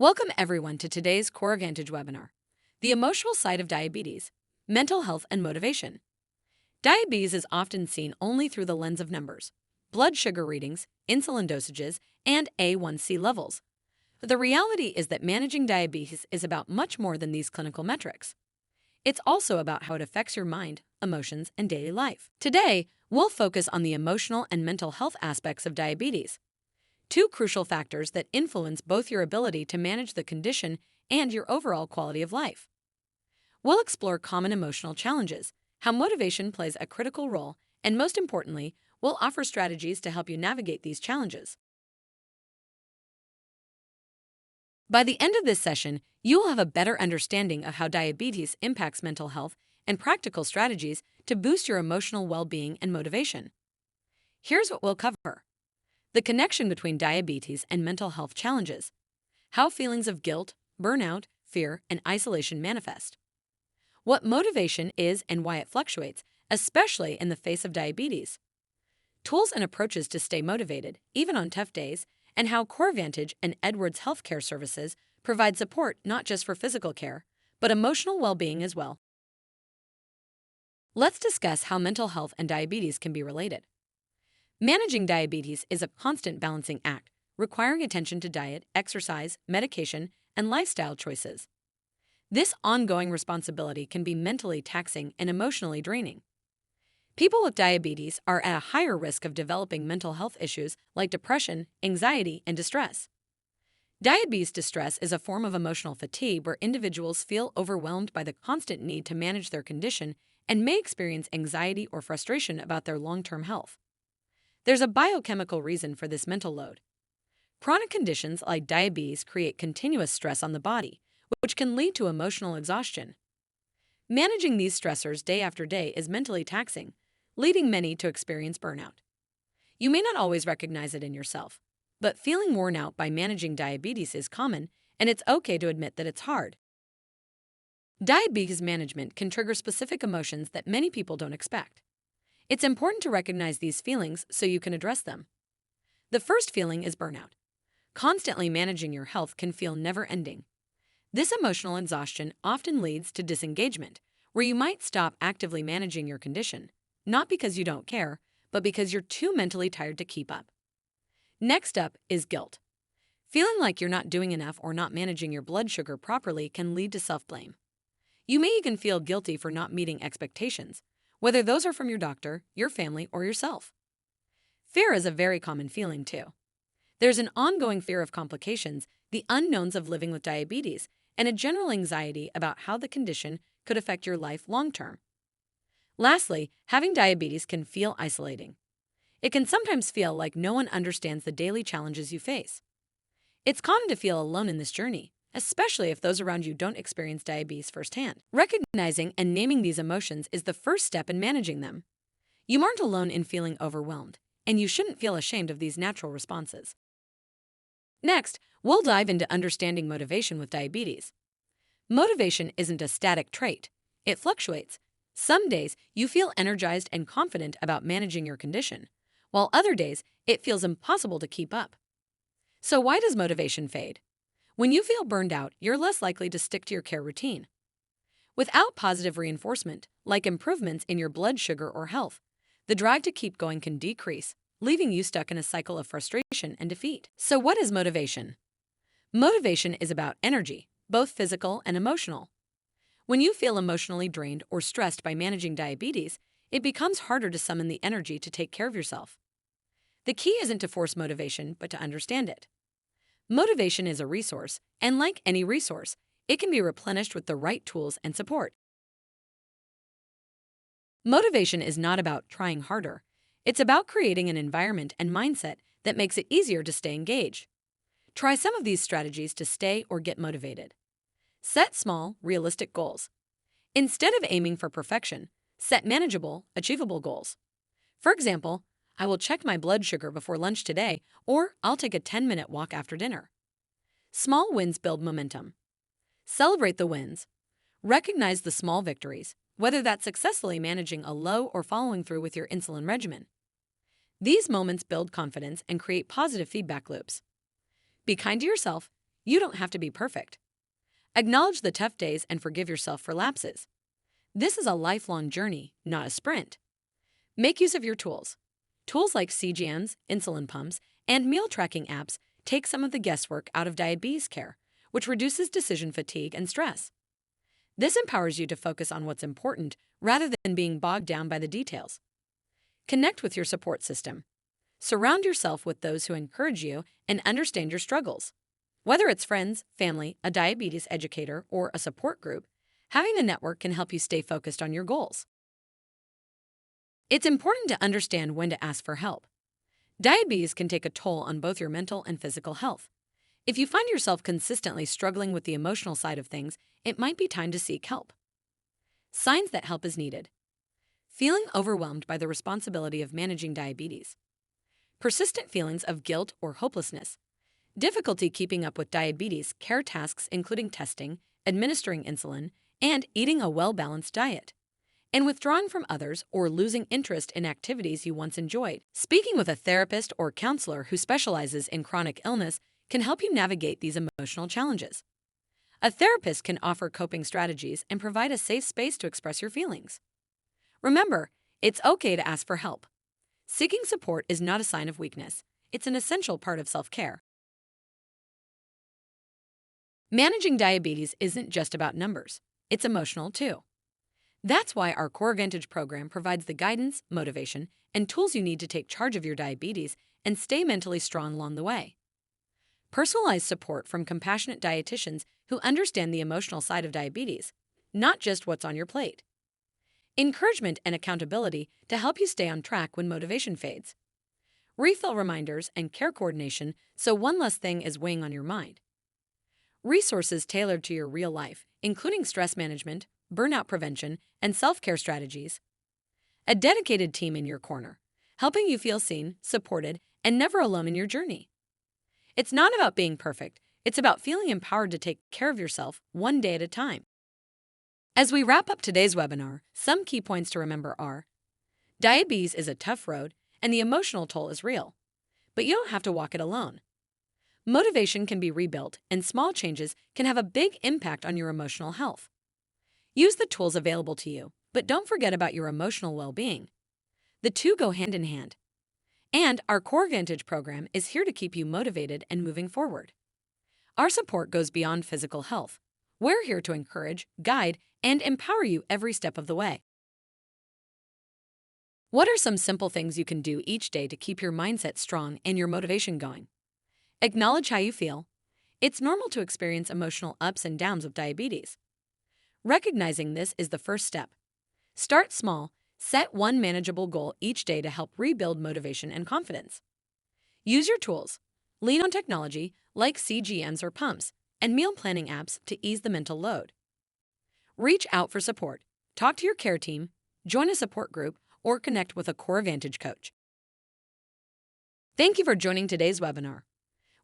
Welcome everyone to today's CoreVantage webinar, The Emotional Side of Diabetes, Mental Health and Motivation. Diabetes is often seen only through the lens of numbers, blood sugar readings, insulin dosages, and A1C levels. But the reality is that managing diabetes is about much more than these clinical metrics. It's also about how it affects your mind, emotions, and daily life. Today, we'll focus on the emotional and mental health aspects of diabetes, two crucial factors that influence both your ability to manage the condition and your overall quality of life. We'll explore common emotional challenges, how motivation plays a critical role, and most importantly, we'll offer strategies to help you navigate these challenges. By the end of this session, you will have a better understanding of how diabetes impacts mental health and practical strategies to boost your emotional well-being and motivation. Here's what we'll cover: the connection between diabetes and mental health challenges, how feelings of guilt, burnout, fear, and isolation manifest, what motivation is and why it fluctuates, especially in the face of diabetes, tools and approaches to stay motivated, even on tough days, and how CoreVantage and Edwards Healthcare Services provide support not just for physical care, but emotional well-being as well. Let's discuss how mental health and diabetes can be related. Managing diabetes is a constant balancing act, requiring attention to diet, exercise, medication, and lifestyle choices. This ongoing responsibility can be mentally taxing and emotionally draining. People with diabetes are at a higher risk of developing mental health issues like depression, anxiety, and distress. Diabetes distress is a form of emotional fatigue where individuals feel overwhelmed by the constant need to manage their condition and may experience anxiety or frustration about their long-term health. There's a biochemical reason for this mental load. Chronic conditions like diabetes create continuous stress on the body, which can lead to emotional exhaustion. Managing these stressors day after day is mentally taxing, leading many to experience burnout. You may not always recognize it in yourself, but feeling worn out by managing diabetes is common, and it's okay to admit that it's hard. Diabetes management can trigger specific emotions that many people don't expect. It's important to recognize these feelings so you can address them. The first feeling is burnout. Constantly managing your health can feel never-ending. This emotional exhaustion often leads to disengagement, where you might stop actively managing your condition, not because you don't care, but because you're too mentally tired to keep up. Next up is guilt. Feeling like you're not doing enough or not managing your blood sugar properly can lead to self-blame. You may even feel guilty for not meeting expectations, whether those are from your doctor, your family, or yourself. Fear is a very common feeling too. There's an ongoing fear of complications, the unknowns of living with diabetes, and a general anxiety about how the condition could affect your life long-term. Lastly, having diabetes can feel isolating. It can sometimes feel like no one understands the daily challenges you face. It's common to feel alone in this journey, especially if those around you don't experience diabetes firsthand. Recognizing and naming these emotions is the first step in managing them. You aren't alone in feeling overwhelmed, and you shouldn't feel ashamed of these natural responses. Next, we'll dive into understanding motivation with diabetes. Motivation isn't a static trait. It fluctuates. Some days, you feel energized and confident about managing your condition, while other days, it feels impossible to keep up. So why does motivation fade? When you feel burned out, you're less likely to stick to your care routine. Without positive reinforcement, like improvements in your blood sugar or health, the drive to keep going can decrease, leaving you stuck in a cycle of frustration and defeat. So what is motivation? Motivation is about energy, both physical and emotional. When you feel emotionally drained or stressed by managing diabetes, it becomes harder to summon the energy to take care of yourself. The key isn't to force motivation, but to understand it. Motivation is a resource, and like any resource, it can be replenished with the right tools and support. Motivation is not about trying harder. It's about creating an environment and mindset that makes it easier to stay engaged. Try some of these strategies to stay or get motivated. Set small, realistic goals. Instead of aiming for perfection, set manageable, achievable goals. For example, I will check my blood sugar before lunch today, or I'll take a 10-minute walk after dinner. Small wins build momentum. Celebrate the wins. Recognize the small victories, whether that's successfully managing a low or following through with your insulin regimen. These moments build confidence and create positive feedback loops. Be kind to yourself. You don't have to be perfect. Acknowledge the tough days and forgive yourself for lapses. This is a lifelong journey, not a sprint. Make use of your tools. Tools like CGMs, insulin pumps, and meal tracking apps take some of the guesswork out of diabetes care, which reduces decision fatigue and stress. This empowers you to focus on what's important rather than being bogged down by the details. Connect with your support system. Surround yourself with those who encourage you and understand your struggles. Whether it's friends, family, a diabetes educator, or a support group, having a network can help you stay focused on your goals. It's important to understand when to ask for help. Diabetes can take a toll on both your mental and physical health. If you find yourself consistently struggling with the emotional side of things, it might be time to seek help. Signs that help is needed. Feeling overwhelmed by the responsibility of managing diabetes. Persistent feelings of guilt or hopelessness. Difficulty keeping up with diabetes care tasks including testing, administering insulin, and eating a well-balanced diet. And withdrawing from others or losing interest in activities you once enjoyed. Speaking with a therapist or counselor who specializes in chronic illness can help you navigate these emotional challenges. A therapist can offer coping strategies and provide a safe space to express your feelings. Remember, it's okay to ask for help. Seeking support is not a sign of weakness. It's an essential part of self-care. Managing diabetes isn't just about numbers. It's emotional, too. That's why our CoreVantage program provides the guidance, motivation, and tools you need to take charge of your diabetes and stay mentally strong along the way. Personalized support from compassionate dietitians who understand the emotional side of diabetes, not just what's on your plate. Encouragement and accountability to help you stay on track when motivation fades. Refill reminders and care coordination so one less thing is weighing on your mind. Resources tailored to your real life, including stress management, burnout prevention, and self-care strategies. A dedicated team in your corner, helping you feel seen, supported, and never alone in your journey. It's not about being perfect. It's about feeling empowered to take care of yourself one day at a time. As we wrap up today's webinar, some key points to remember are: diabetes is a tough road, and the emotional toll is real. But you don't have to walk it alone. Motivation can be rebuilt, and small changes can have a big impact on your emotional health. Use the tools available to you, but don't forget about your emotional well-being. The two go hand in hand. And our CoreVantage program is here to keep you motivated and moving forward. Our support goes beyond physical health. We're here to encourage, guide, and empower you every step of the way. What are some simple things you can do each day to keep your mindset strong and your motivation going? Acknowledge how you feel. It's normal to experience emotional ups and downs with diabetes. Recognizing this is the first step. Start small. Set one manageable goal each day to help rebuild motivation and confidence. Use your tools. Lean on technology like CGMs or pumps and meal planning apps to ease the mental load. Reach out for support. Talk to your care team, join a support group, or connect with a CoreVantage coach. Thank you for joining today's webinar.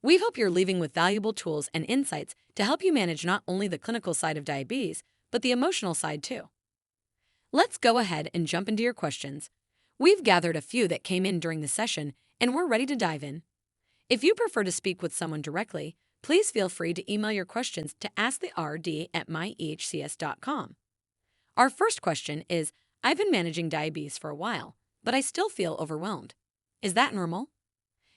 We hope you're leaving with valuable tools and insights to help you manage not only the clinical side of diabetes, but the emotional side too. Let's go ahead and jump into your questions. We've gathered a few that came in during the session, and we're ready to dive in. If you prefer to speak with someone directly, please feel free to email your questions to asktherd@myehcs.com. Our first question is, I've been managing diabetes for a while, but I still feel overwhelmed. Is that normal?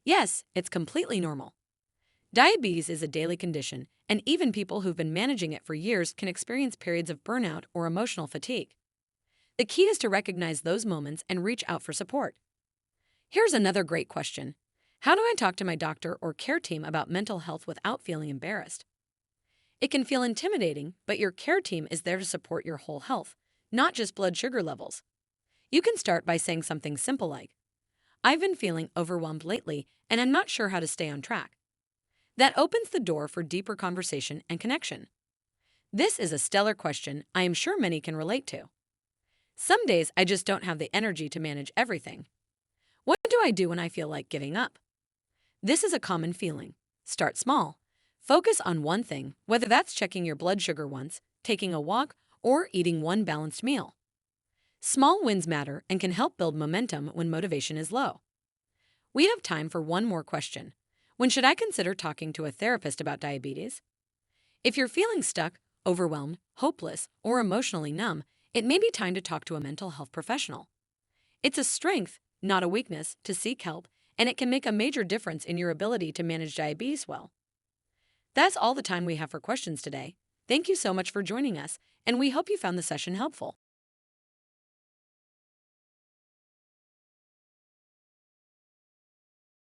Yes, it's completely normal. Diabetes is a daily condition, and even people who've been managing it for years can experience periods of burnout or emotional fatigue. The key is to recognize those moments and reach out for support. Here's another great question. How do I talk to my doctor or care team about mental health without feeling embarrassed? It can feel intimidating, but your care team is there to support your whole health, not just blood sugar levels. You can start by saying something simple like, I've been feeling overwhelmed lately, and I'm not sure how to stay on track. That opens the door for deeper conversation and connection. This is a stellar question I am sure many can relate to. Some days I just don't have the energy to manage everything. What do I do when I feel like giving up? This is a common feeling. Start small. Focus on one thing, whether that's checking your blood sugar once, taking a walk, or eating one balanced meal. Small wins matter and can help build momentum when motivation is low. We have time for one more question. When should I consider talking to a therapist about diabetes? If you're feeling stuck, overwhelmed, hopeless, or emotionally numb, it may be time to talk to a mental health professional. It's a strength, not a weakness, to seek help, and it can make a major difference in your ability to manage diabetes well. That's all the time we have for questions today. Thank you so much for joining us, and we hope you found the session helpful.